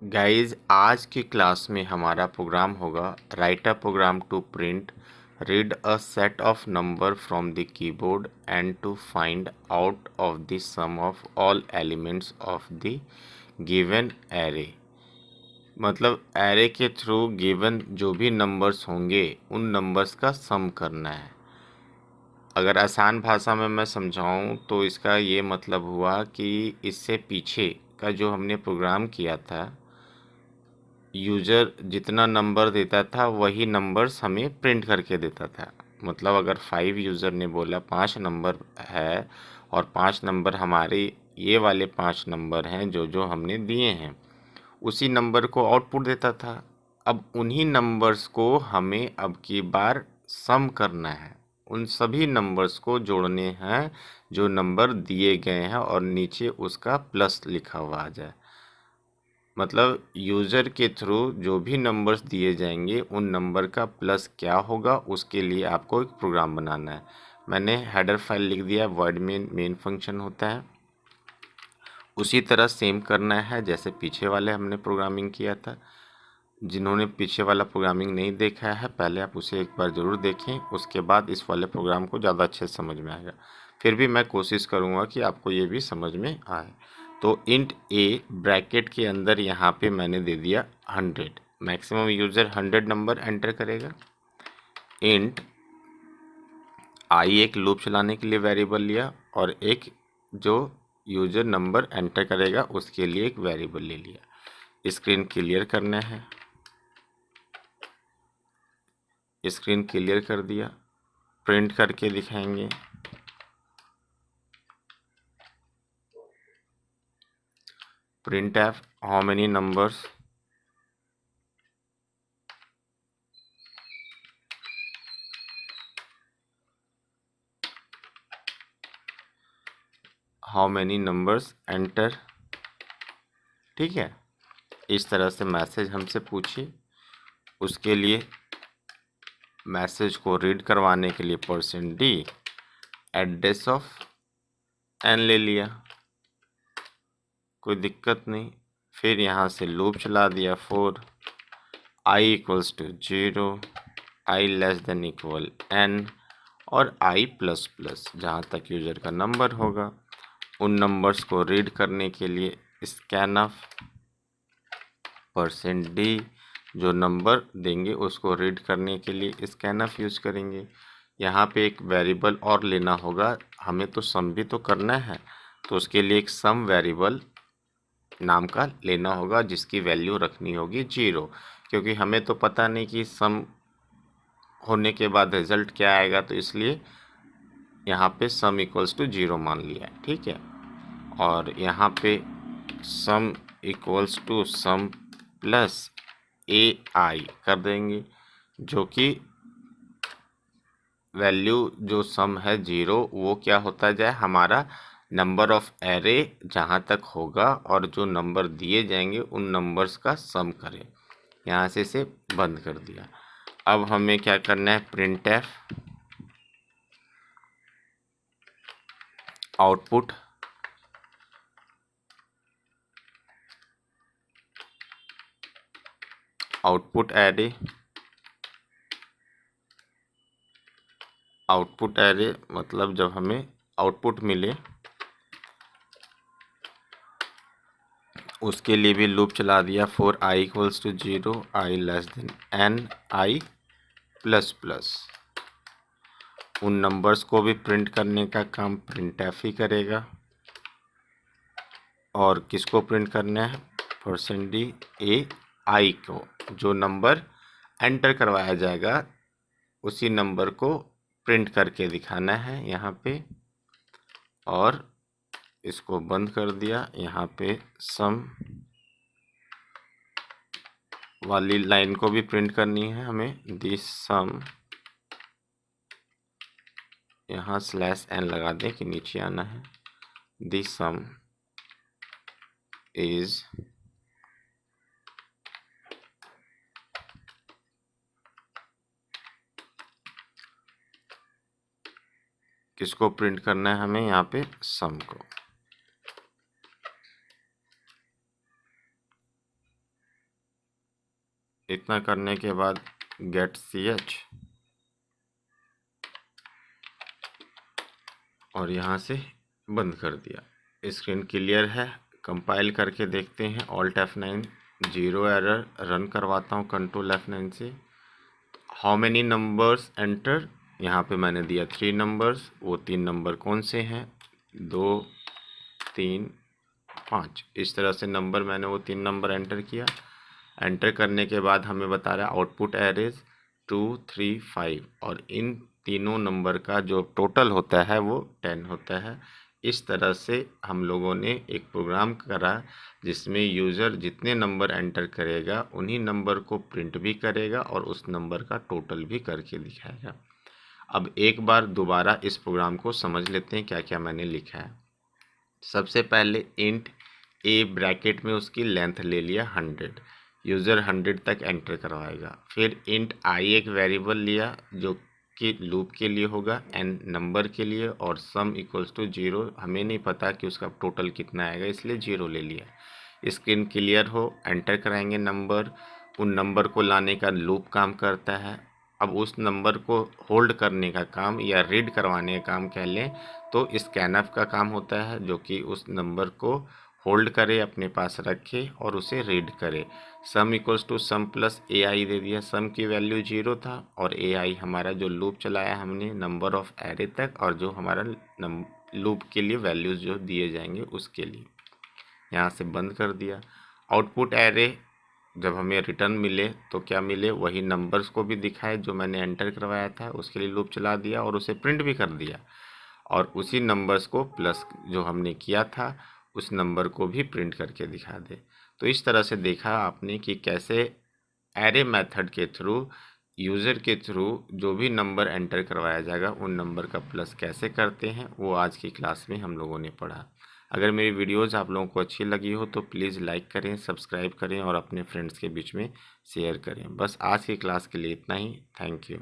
Guys आज की class में हमारा प्रोग्राम होगा write a program to print read a set of number from the keyboard and to find out of the sum of all elements of the given array. मतलब array के through given जो भी numbers होंगे उन numbers का सम करना है। अगर आसान भाषा में मैं समझाऊं तो इसका ये मतलब हुआ कि इससे पीछे का जो हमने प्रोग्राम किया था, यूज़र जितना नंबर देता था वही नंबर्स हमें प्रिंट करके देता था। मतलब अगर 5 यूज़र ने बोला 5 नंबर है और 5 नंबर हमारे ये वाले 5 नंबर हैं जो जो हमने दिए हैं, उसी नंबर को आउटपुट देता था। अब उन्हीं नंबर्स को हमें अब की बार सम करना है, उन सभी नंबर्स को जोड़ने हैं जो नंबर दिए गए हैं और नीचे उसका प्लस लिखा हुआ आ जाए। मतलब यूज़र के थ्रू जो भी नंबर्स दिए जाएंगे उन नंबर का प्लस क्या होगा उसके लिए आपको एक प्रोग्राम बनाना है। मैंने हेडर फाइल लिख दिया, वॉइड मेन फंक्शन होता है। उसी तरह सेम करना है जैसे पीछे वाले हमने प्रोग्रामिंग किया था। जिन्होंने पीछे वाला प्रोग्रामिंग नहीं देखा है पहले आप उसे एक बार ज़रूर देखें, उसके बाद इस वाले प्रोग्राम को ज़्यादा अच्छे से समझ में आएगा। फिर भी मैं कोशिश करूँगा कि आपको ये भी समझ में आए। तो इंट ए ब्रैकेट के अंदर यहाँ पे मैंने दे दिया 100। मैक्सिमम यूज़र 100 नंबर एंटर करेगा। इंट आई एक लूप चलाने के लिए वेरिएबल लिया और एक जो यूज़र नंबर एंटर करेगा उसके लिए एक वेरिएबल ले लिया। स्क्रीन क्लियर करना है, स्क्रीन क्लियर कर दिया। प्रिंट करके दिखाएंगे। Print F how many numbers, how many numbers enter. ठीक है, इस तरह से मैसेज हमसे पूछिए। उसके लिए मैसेज को रीड करवाने के लिए %d एड्रेस ऑफ n ले लिया, कोई दिक्कत नहीं। फिर यहाँ से लूप चला दिया for i equals to 0, i less than equal n और i प्लस प्लस जहाँ तक यूज़र का नंबर होगा। उन नंबर्स को रीड करने के लिए स्कैन ऑफ %d जो नंबर देंगे उसको रीड करने के लिए स्कैन ऑफ यूज करेंगे। यहाँ पे एक वेरिएबल और लेना होगा, हमें तो सम भी तो करना है, तो उसके लिए एक सम वेरिएबल नाम का लेना होगा जिसकी वैल्यू रखनी होगी 0, क्योंकि हमें तो पता नहीं कि सम होने के बाद रिजल्ट क्या आएगा, तो इसलिए यहाँ पे सम इक्वल्स टू 0 मान लिया है। ठीक है, और यहाँ पे sum equals to sum plus AI कर देंगे, जो कि वैल्यू जो सम है 0 वो क्या होता जाए, हमारा नंबर ऑफ एरे जहाँ तक होगा और जो नंबर दिए जाएंगे उन नंबर्स का सम करें। यहाँ से इसे बंद कर दिया। अब हमें क्या करना है, print F output output array, output array मतलब जब हमें आउटपुट मिले उसके लिए भी लूप चला दिया for i equals to 0, i less than n, i plus plus. उन नंबर्स को भी प्रिंट करने का काम प्रिंट एफ ही करेगा। और किसको प्रिंट करना है, %d को जो नंबर एंटर करवाया जाएगा उसी नंबर को प्रिंट करके दिखाना है यहाँ पे। और इसको बंद कर दिया। यहाँ पे सम वाली लाइन को भी प्रिंट करनी है हमें, दिस सम, यहाँ /n लगा दें कि नीचे आना है। दिस सम इज किसको प्रिंट करना है हमें, यहाँ पे सम को। इतना करने के बाद गेट ch और यहाँ से बंद कर दिया। स्क्रीन क्लियर है। कंपाइल करके देखते हैं। Alt F9, 0 error. रन करवाता हूँ Ctrl F9 से। हाउ मेनी नंबर्स एंटर, यहाँ पे मैंने दिया 3 नंबर्स। वो 3 नंबर कौन से हैं? 2, 3, 5। इस तरह से नंबर मैंने वो 3 नंबर एंटर किया। एंटर करने के बाद हमें बता रहा है आउटपुट एरेज 2, 3, 5 और इन तीनों नंबर का जो टोटल होता है वो 10 होता है। इस तरह से हम लोगों ने एक प्रोग्राम करा जिसमें यूज़र जितने नंबर एंटर करेगा उन्हीं नंबर को प्रिंट भी करेगा और उस नंबर का टोटल भी करके दिखाएगा। अब एक बार दोबारा इस प्रोग्राम को समझ लेते हैं क्या क्या मैंने लिखा है। सबसे पहले इंट ए ब्रैकेट में उसकी लेंथ ले लिया 100, यूज़र 100 तक एंटर करवाएगा। फिर इंट आई एक वेरिएबल लिया जो कि लूप के लिए होगा, एन नंबर के लिए, और सम इक्वल्स टू 0। हमें नहीं पता कि उसका टोटल कितना आएगा इसलिए 0 ले लिया। स्क्रीन क्लियर हो, एंटर कराएंगे नंबर। उन नंबर को लाने का लूप काम करता है। अब उस नंबर को होल्ड करने का काम या रीड करवाने का काम कह लें तो स्कैनफ का काम होता है, जो कि उस नंबर को होल्ड करे, अपने पास रखे और उसे रीड करे। Sum equals to sum plus A I दे दिया। सम की वैल्यू 0 था और ए आई हमारा जो लूप चलाया हमने नंबर ऑफ एरे तक, और जो हमारा लूप के लिए वैल्यूज़ जो दिए जाएंगे उसके लिए। यहाँ से बंद कर दिया। आउटपुट एरे जब हमें रिटर्न मिले तो क्या मिले, वही नंबर्स को भी दिखाए जो मैंने एंटर करवाया था, उसके लिए लूप चला दिया और उसे प्रिंट भी कर दिया। और उसी नंबर्स को प्लस जो हमने किया था उस नंबर को भी प्रिंट करके दिखा दे। तो इस तरह से देखा आपने कि कैसे एरे मेथड के थ्रू यूज़र के थ्रू जो भी नंबर एंटर करवाया जाएगा उन नंबर का प्लस कैसे करते हैं, वो आज की क्लास में हम लोगों ने पढ़ा। अगर मेरी वीडियोज़ आप लोगों को अच्छी लगी हो तो प्लीज़ लाइक करें, सब्सक्राइब करें और अपने फ्रेंड्स के बीच में शेयर करें। बस आज की क्लास के लिए इतना ही। Thank you.